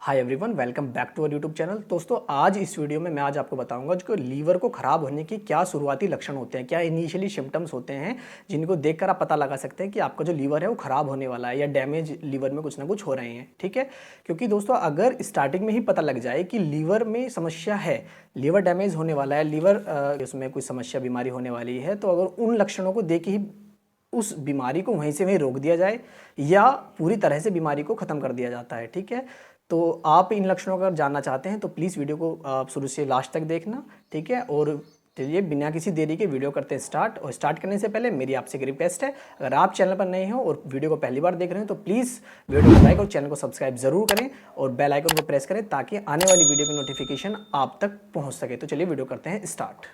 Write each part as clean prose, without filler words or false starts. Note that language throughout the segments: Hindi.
Hi everyone, welcome back to our YouTube channel. दोस्तों, आज इस वीडियो में मैं आज आपको बताऊंगा जो लीवर को ख़राब होने की क्या शुरुआती लक्षण होते हैं, क्या इनिशियली सिम्टम्स होते हैं जिनको देखकर आप पता लगा सकते हैं कि आपका जो लीवर है वो ख़राब होने वाला है या डैमेज लीवर में कुछ ना कुछ हो रहे हैं। ठीक है, क्योंकि दोस्तों अगर स्टार्टिंग में ही पता लग जाए कि लीवर में समस्या है, लीवर डैमेज होने वाला है, लीवर उसमें कोई समस्या बीमारी होने वाली है, तो अगर उन लक्षणों को देख ही उस बीमारी को वहीं से वहीं रोक दिया जाए या पूरी तरह से बीमारी को ख़त्म कर दिया जाता है। ठीक है, तो आप इन लक्षणों को अगर जानना चाहते हैं तो प्लीज़ वीडियो को आप शुरू से लास्ट तक देखना। ठीक है, और चलिए बिना किसी देरी के वीडियो करते हैं स्टार्ट। और स्टार्ट करने से पहले मेरी आपसे एक रिक्वेस्ट है, अगर आप चैनल पर नए हो और वीडियो को पहली बार देख रहे हैं तो प्लीज़ वीडियो को लाइक और चैनल को सब्सक्राइब जरूर करें और बेल आइकन को प्रेस करें ताकि आने वाली वीडियो की नोटिफिकेशन आप तक पहुँच सके। तो चलिए वीडियो करते हैं स्टार्ट।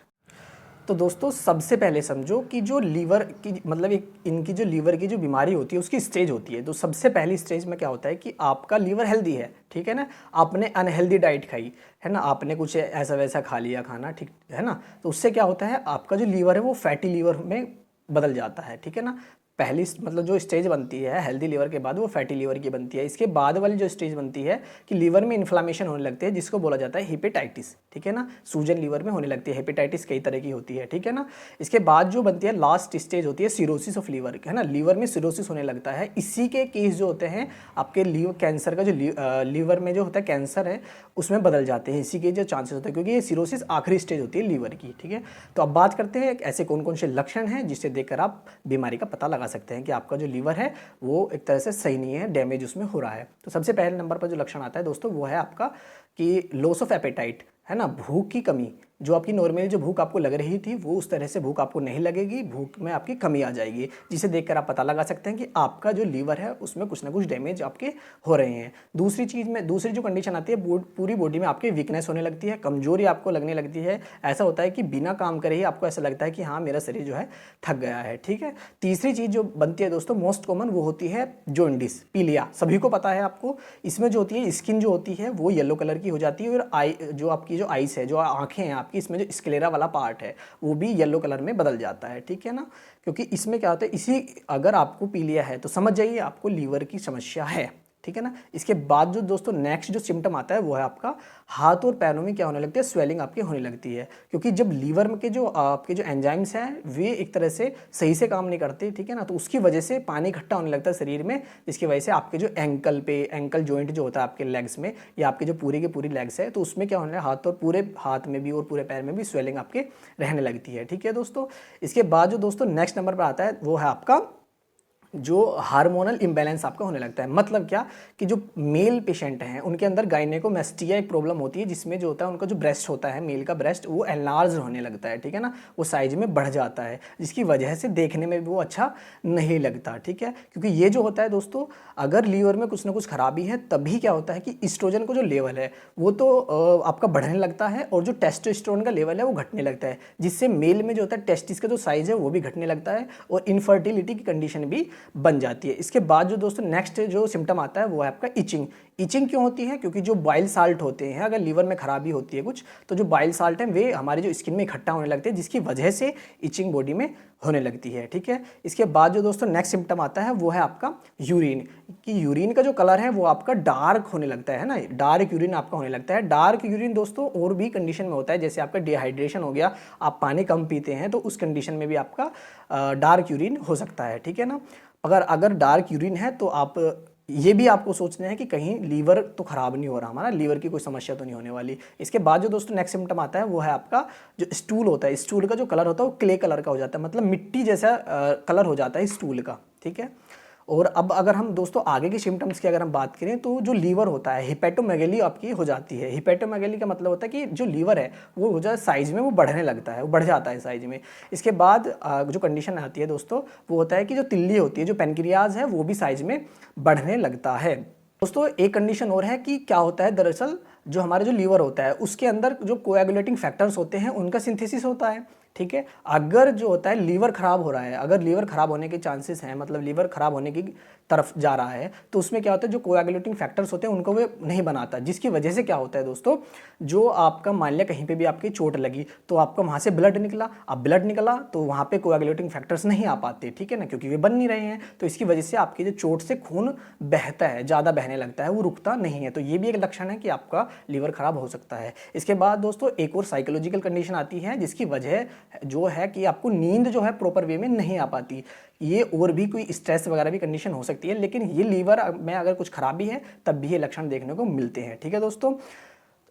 तो दोस्तों, सबसे पहले समझो कि जो लीवर की मतलब इनकी जो लीवर की जो बीमारी होती है उसकी स्टेज होती है। तो सबसे पहली स्टेज में क्या होता है कि आपका लीवर हेल्दी है, ठीक है ना, आपने अनहेल्दी डाइट खाई है ना, आपने कुछ ऐसा वैसा खा लिया खाना, ठीक है ना, तो उससे क्या होता है आपका जो लीवर है वो फैटी लीवर में बदल जाता है। ठीक है ना, पहली मतलब जो स्टेज बनती है हेल्दी लीवर के बाद वो फैटी लीवर की बनती है। इसके बाद वाली जो स्टेज बनती है कि लीवर में इन्फ्लामेशन होने लगती है जिसको बोला जाता है हेपेटाइटिस। ठीक है ना, सूजन लीवर में होने लगती है। हेपेटाइटिस कई तरह की होती है। ठीक है ना, इसके बाद जो बनती है लास्ट स्टेज होती है सिरोसिस ऑफ लीवर, है ना, लीवर में सिरोसिस होने लगता है। इसी के केस जो होते हैं आपके लीवर कैंसर का जो लीवर में जो होता है कैंसर है उसमें बदल जाते हैं। इसी के जो चांसेस होते हैं क्योंकि ये सिरोसिस आखिरी स्टेज होती है लीवर की। ठीक है, तो अब बात करते हैं ऐसे कौन कौन से लक्षण हैं जिससे देखकर आप बीमारी का पता लगा सकते हैं कि आपका जो लीवर है वो एक तरह से सही नहीं है, डैमेज उसमें हो रहा है। तो सबसे पहले नंबर पर जो लक्षण आता है दोस्तों वो है आपका कि लॉस ऑफ एपेटाइट, है ना, भूख की कमी। जो आपकी नॉर्मली जो भूख आपको लग रही थी वो उस तरह से भूख आपको नहीं लगेगी, भूख में आपकी कमी आ जाएगी, जिसे देखकर आप पता लगा सकते हैं कि आपका जो लीवर है उसमें कुछ ना कुछ डैमेज आपके हो रहे हैं। दूसरी चीज़ में दूसरी जो कंडीशन आती है पूरी बॉडी में आपकी वीकनेस होने लगती है, कमजोरी आपको लगने लगती है। ऐसा होता है कि बिना काम करे ही आपको ऐसा लगता है कि हाँ मेरा शरीर जो है थक गया है। ठीक है, तीसरी चीज़ जो बनती है दोस्तों मोस्ट कॉमन वो होती है जॉन्डिस, पीलिया, सभी को पता है आपको। इसमें जो होती है स्किन जो होती है वो येलो कलर की हो जाती है और आई जो आपकी जो आइस है, जो आंखें हैं आपकी, इसमें जो स्क्लेरा वाला पार्ट है वो भी येलो कलर में बदल जाता है। ठीक है ना, क्योंकि इसमें क्या होता है, इसी अगर आपको पीलिया है तो समझ जाइए आपको लीवर की समस्या है। ठीक है ना, इसके बाद जो दोस्तों नेक्स्ट जो सिम्टम आता है वो है आपका हाथ और पैरों में क्या होने लगती है, स्वेलिंग आपकी होने लगती है। क्योंकि जब लीवर में के जो आपके जो एंजाइम्स हैं वे एक तरह से सही से काम नहीं करते, ठीक है ना, तो उसकी वजह से पानी इकट्ठा होने लगता है शरीर में, जिसकी वजह से आपके जो एंकल जॉइंट जो होता है आपके लेग्स में या आपके जो पूरी के पूरी लेग्स है तो उसमें क्या होने लगा, हाथ और पूरे हाथ में भी और पूरे पैर में भी स्वेलिंग आपके रहने लगती है। ठीक है दोस्तों, इसके बाद जो दोस्तों नेक्स्ट नंबर पर आता है वो है आपका जो हार्मोनल इम्बैलेंस आपका होने लगता है। मतलब क्या कि जो मेल पेशेंट हैं उनके अंदर गायनेकोमेस्टिया एक प्रॉब्लम होती है जिसमें जो होता है उनका जो ब्रेस्ट होता है, मेल का ब्रेस्ट, वो एनलार्ज होने लगता है। ठीक है ना, वो साइज में बढ़ जाता है जिसकी वजह से देखने में भी वो अच्छा नहीं लगता। ठीक है, क्योंकि ये जो होता है दोस्तों अगर लीवर में कुछ ना कुछ खराबी है तभी क्या होता है कि ईस्ट्रोजन का जो लेवल है वो तो आपका बढ़ने लगता है और जो टेस्टोस्टेरोन का लेवल है वो घटने लगता है, जिससे मेल में जो होता है टेस्टिस का जो साइज है वो भी घटने लगता है और इनफर्टिलिटी की कंडीशन भी बन जाती है। इसके बाद जो दोस्तों नेक्स्ट जो सिम्टम आता है वो है आपका इचिंग। इचिंग क्यों होती है, क्योंकि जो बाइल साल्ट होते हैं, अगर लीवर में खराबी होती है कुछ तो जो बाइल साल्ट है वे हमारी जो स्किन में इकट्ठा होने लगते हैं जिसकी वजह से इचिंग बॉडी में होने लगती है। ठीक है, इसके बाद जो दोस्तों नेक्स्ट सिम्टम आता है वो है आपका यूरिन, कि यूरिन का जो कलर है वो आपका डार्क होने लगता है ना, डार्क यूरिन आपका होने लगता है। डार्क यूरिन दोस्तों और भी कंडीशन में होता है, जैसे आपका डिहाइड्रेशन हो गया, आप पानी कम पीते हैं तो उस कंडीशन में भी आपका डार्क यूरिन हो सकता है। ठीक है ना, अगर डार्क यूरिन है तो आप ये भी आपको सोचना है कि कहीं लीवर तो खराब नहीं हो रहा, हमारा लीवर की कोई समस्या तो नहीं होने वाली। इसके बाद जो दोस्तों नेक्स्ट सिम्टम आता है वो है आपका जो स्टूल होता है, स्टूल का जो कलर होता है वो क्ले कलर का हो जाता है, मतलब मिट्टी जैसा कलर हो जाता है स्टूल का। ठीक है, और अब अगर हम दोस्तों आगे के सिम्टम्स की अगर हम बात करें तो जो लीवर होता है हिपेटोमेगेली आपकी हो जाती है। हिपेटोमेगेली का मतलब होता है कि जो लीवर है वो हो जाए साइज में वो बढ़ने लगता है, वो बढ़ जाता है साइज में। इसके बाद जो कंडीशन आती है दोस्तों वो होता है कि जो तिल्ली होती है, जो पेनक्रियाज है वो भी साइज में बढ़ने लगता है। दोस्तों एक कंडीशन और है कि क्या होता है, दरअसल जो हमारा जो लीवर होता है उसके अंदर जो कोएगुलेटिंग फैक्टर्स होते हैं उनका सिंथेसिस होता है। ठीक है। अगर जो होता है लीवर खराब हो रहा है, अगर लीवर खराब होने के चांसेस हैं, मतलब लीवर खराब होने की तरफ जा रहा है, तो उसमें क्या होता है, जो कोएगुलेटिंग फैक्टर्स होते हैं उनको वो नहीं बनाता, जिसकी वजह से क्या होता है दोस्तों, जो आपका मान लिया कहीं पे भी आपकी चोट लगी तो आपका वहाँ से ब्लड निकला, अब ब्लड निकला तो वहाँ पे कोएगुलेटिंग फैक्टर्स नहीं आ पाते, ठीक है ना, क्योंकि वे बन नहीं रहे हैं। तो इसकी वजह से आपकी जो चोट से खून बहता है, ज़्यादा बहने लगता है, वो रुकता नहीं है। तो ये भी एक लक्षण है कि आपका लीवर खराब हो सकता है। इसके बाद दोस्तों एक और साइकोलॉजिकल कंडीशन आती है, जिसकी वजह जो है कि आपको नींद जो है प्रॉपर वे में नहीं आ पाती। ये और भी कोई स्ट्रेस वगैरह भी कंडीशन हो सकती है, लेकिन ये लीवर में अगर कुछ खराबी है तब भी ये लक्षण देखने को मिलते हैं, ठीक है दोस्तों।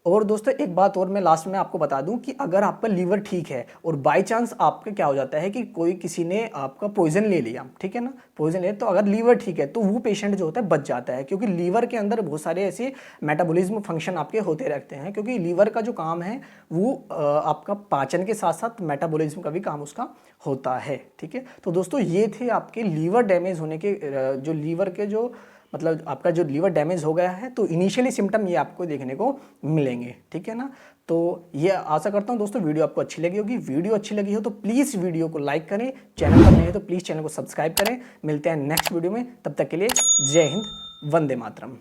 और दोस्तों एक बात और मैं लास्ट में आपको बता दूं कि अगर आपका लीवर ठीक है और बाय चांस आपका क्या हो जाता है कि कोई किसी ने आपका पॉइजन ले लिया, ठीक है ना, पॉइजन ले, तो अगर लीवर ठीक है तो वो पेशेंट जो होता है बच जाता है, क्योंकि लीवर के अंदर बहुत सारे ऐसे मेटाबॉलिज्म फंक्शन आपके होते रहते हैं, क्योंकि लीवर का जो काम है वो आपका पाचन के साथ साथ मेटाबॉलिज्म का भी काम उसका होता है, ठीक है। तो दोस्तों ये थे आपके लीवर डैमेज होने के जो लीवर के जो मतलब आपका जो लीवर डैमेज हो गया है, तो इनिशियली सिम्टम ये आपको देखने को मिलेंगे, ठीक है ना। तो ये आशा करता हूँ दोस्तों वीडियो आपको अच्छी लगी होगी। वीडियो अच्छी लगी हो तो प्लीज़ वीडियो को लाइक करें, चैनल पर नए हैं तो प्लीज़ चैनल को सब्सक्राइब करें। मिलते हैं नेक्स्ट वीडियो में, तब तक के लिए जय हिंद, वंदे मातरम।